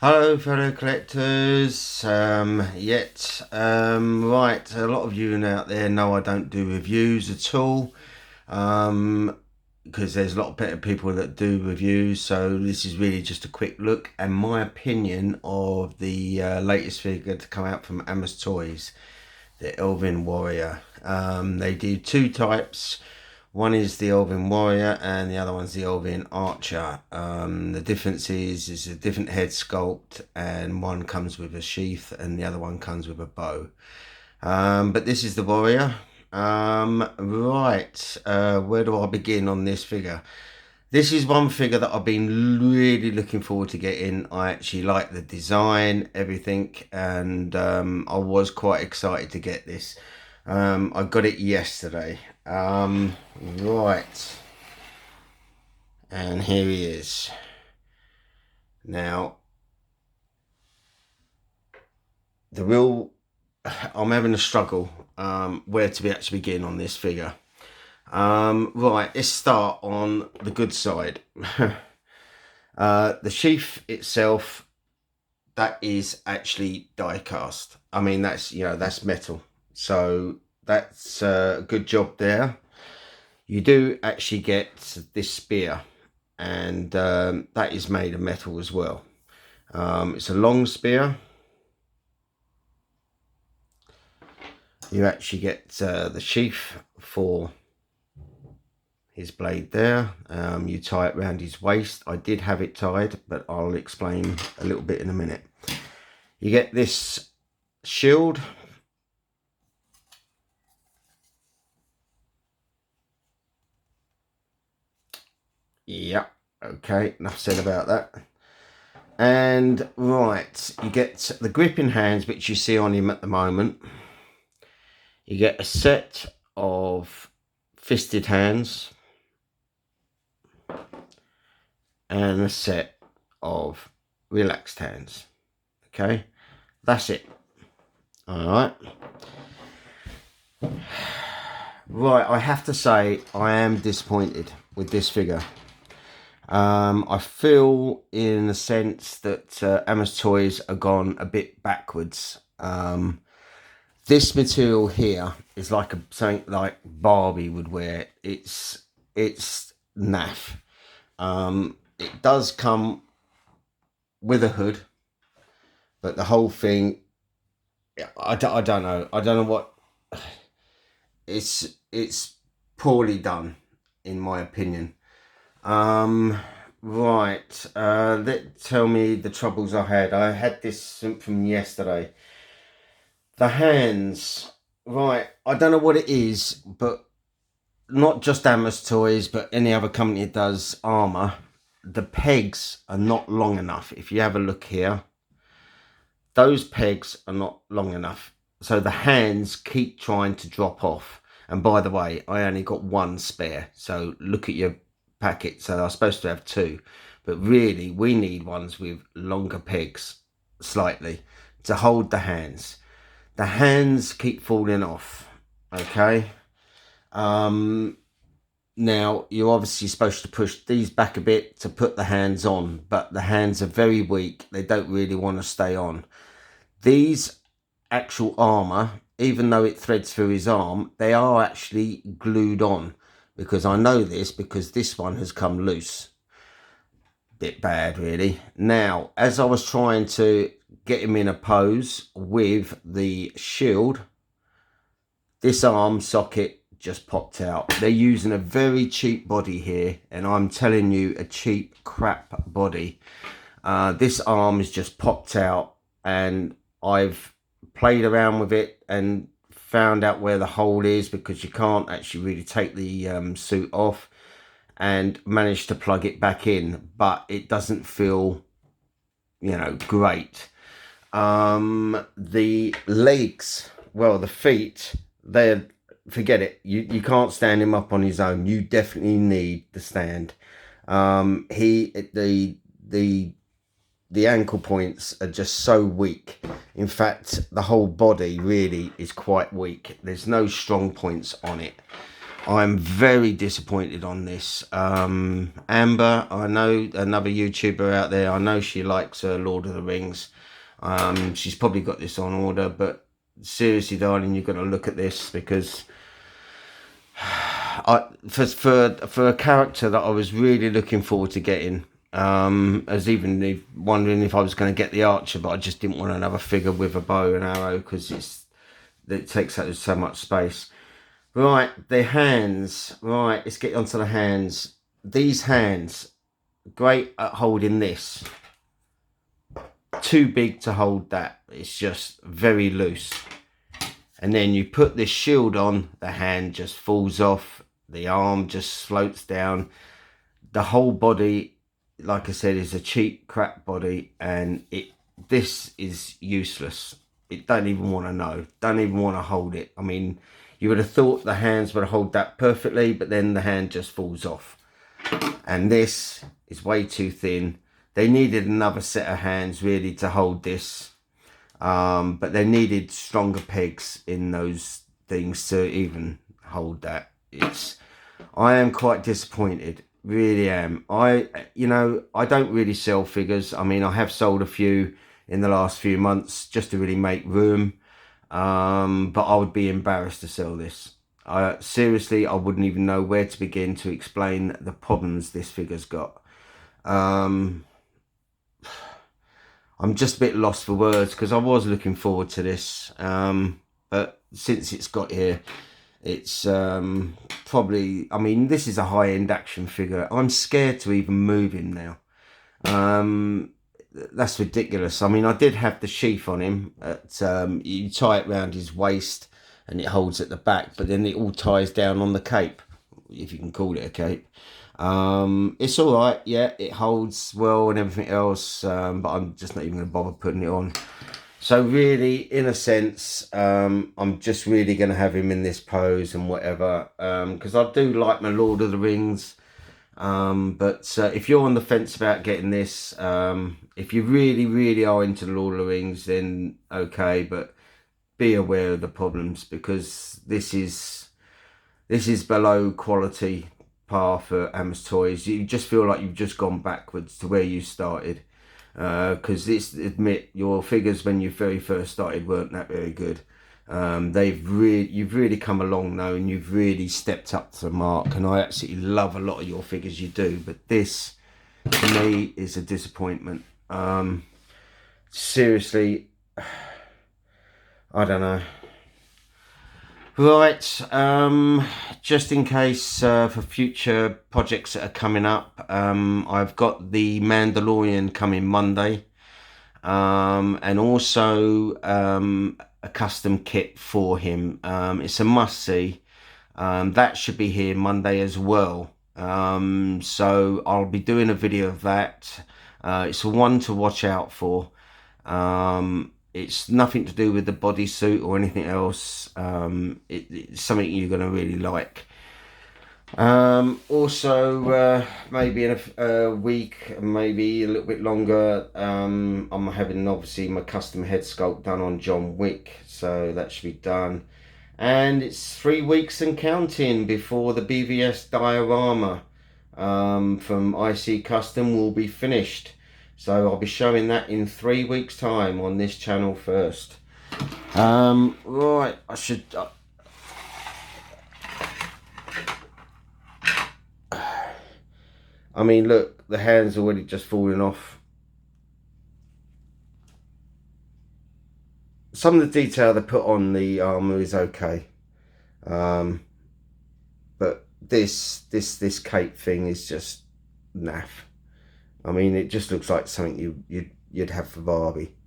Hello, fellow collectors. Right, a lot of you out there know I don't do reviews at all. Because there's a lot of better people that do reviews. So this is really just a quick look and my opinion of the latest figure to come out from Asmus Toys, the Elven Warrior. They do two types. One is the Elven Warrior and the other one's the Elven Archer. The difference is a different head sculpt, and one comes with a sheath and the other one comes with a bow. But this is the Warrior. Where do I begin on this figure? This is one figure that I've been really looking forward to getting. I actually like the design, everything, and I was quite excited to get this. I got it yesterday. Right. And here he is. Now, I'm having a struggle where to actually begin on this figure. Right, let's start on the good side. The sheath itself, that is actually die cast. I mean, that's metal. So that's a good job there. You do actually get this spear, and that is made of metal as well. It's a long spear. You actually get the sheath for his blade there. You tie it around his waist. I did have it tied, but I'll explain a little bit in a minute. You get this shield. Yeah, okay, enough said about that. And right, you get the gripping hands, which you see on him at the moment. You get a set of fisted hands and a set of relaxed hands. Okay, that's it. All right. Right, I have to say I am disappointed with this figure. I feel in the sense that Asmus Toys are gone a bit backwards. This material here is like something like Barbie would wear. It's naff. It does come with a hood, but the whole thing, I don't know. I don't know what. It's poorly done, in my opinion. Right. Tell me the troubles I had. I had this from yesterday. The hands. Right. I don't know what it is, but not just Asmus Toys, but any other company that does armor. The pegs are not long enough. If you have a look here, those pegs are not long enough. So the hands keep trying to drop off. And by the way, I only got one spare. So look at your packet. So I'm supposed to have two. But really, we need ones with longer pegs, slightly, to hold the hands. The hands keep falling off. Okay. Now, you're obviously supposed to push these back a bit to put the hands on. But the hands are very weak. They don't really want to stay on. These actual armor, even though it threads through his arm, they are actually glued on, because I know this because this one has come loose. Bit bad, really. Now, as I was trying to get him in a pose with the shield, this arm socket just popped out. They're using a very cheap body here, and I'm telling you, a cheap crap body. This arm has just popped out, and I've played around with it and found out where the hole is, because you can't actually really take the suit off, and managed to plug it back in, but it doesn't feel, great. The legs, well, the feet, they're, forget it. You can't stand him up on his own. You definitely need the stand. The ankle points are just so weak. In fact, the whole body really is quite weak. There's no strong points on it. I'm very disappointed on this. Amber, I know another YouTuber out there. I know she likes Lord of the Rings. She's probably got this on order, but seriously, darling, you've got to look at this, because for a character that I was really looking forward to getting. I was even wondering if I was going to get the archer, but I just didn't want another figure with a bow and arrow, because it takes up so much space. Right, the hands. Right, let's get onto the hands. These hands, great at holding this. Too big to hold that. It's just very loose. And then you put this shield on, the hand just falls off. The arm just floats down. The whole body, like I said, is a cheap crap body, and this is useless. It don't even want to know. Don't even want to hold it. I mean, you would have thought the hands would hold that perfectly, but then the hand just falls off. And this is way too thin. They needed another set of hands really to hold this. But they needed stronger pegs in those things to even hold that. I am quite disappointed. Really am. I don't really sell figures. I mean, I have sold a few in the last few months just to really make room. But I would be embarrassed to sell this. Seriously, I wouldn't even know where to begin to explain the problems this figure's got. I'm just a bit lost for words, because I was looking forward to this. But since it's got here, it's probably, I mean, this is a high-end action figure. I'm scared to even move him now. That's ridiculous. I mean, I did have the sheath on him. You tie it around his waist and it holds at the back, but then it all ties down on the cape, if you can call it a cape. It's all right. Yeah, it holds well and everything else, but I'm just not even going to bother putting it on. So really, in a sense, I'm just really going to have him in this pose and whatever, because I do like my Lord of the Rings. But if you're on the fence about getting this, if you really are into the Lord of the Rings, then okay, but be aware of the problems, because this is below quality par for Asmus Toys. You just feel like you've just gone backwards to where you started, because admit, your figures when you very first started weren't that very good. You've really come along now, and you've really stepped up to the mark, and I absolutely love a lot of your figures, you do, but this to me is a disappointment. Seriously, I don't know. Right, just in case for future projects that are coming up, I've got the Mandalorian coming Monday, and also a custom kit for him. It's a must-see. That should be here Monday as well. So I'll be doing a video of that. It's one to watch out for. It's nothing to do with the bodysuit or anything else. It's something you're going to really like. Also, maybe in a week, maybe a little bit longer, I'm having obviously my custom head sculpt done on John Wick, so that should be done. And it's 3 weeks and counting before the BVS diorama from IC Custom will be finished. So I'll be showing that in 3 weeks time on this channel first. Right, I should... I mean, look, the hand's already just falling off. Some of the detail they put on the armour is okay. But this cape thing is just naff. I mean, it just looks like something you'd have for Barbie.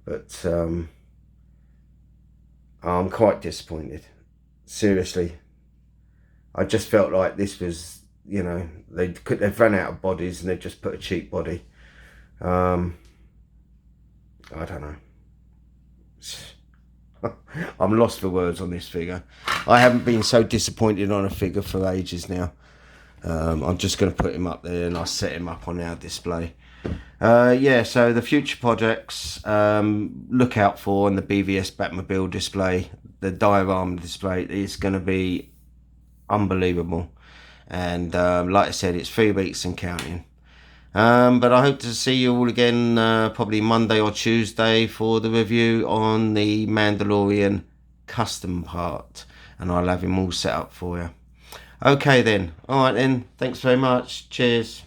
But I'm quite disappointed. Seriously. I just felt like this was, you know, they've run out of bodies and they've just put a cheap body. I don't know. I'm lost for words on this figure. I haven't been so disappointed on a figure for ages now. I'm just going to put him up there and I'll set him up on our display. Yeah, so the future projects, look out for on the BVS Batmobile display, the diorama display is going to be unbelievable. And like I said, it's 3 weeks and counting. But I hope to see you all again probably Monday or Tuesday for the review on the Mandalorian custom part, and I'll have him all set up for you. Okay then. All right then. Thanks very much. Cheers.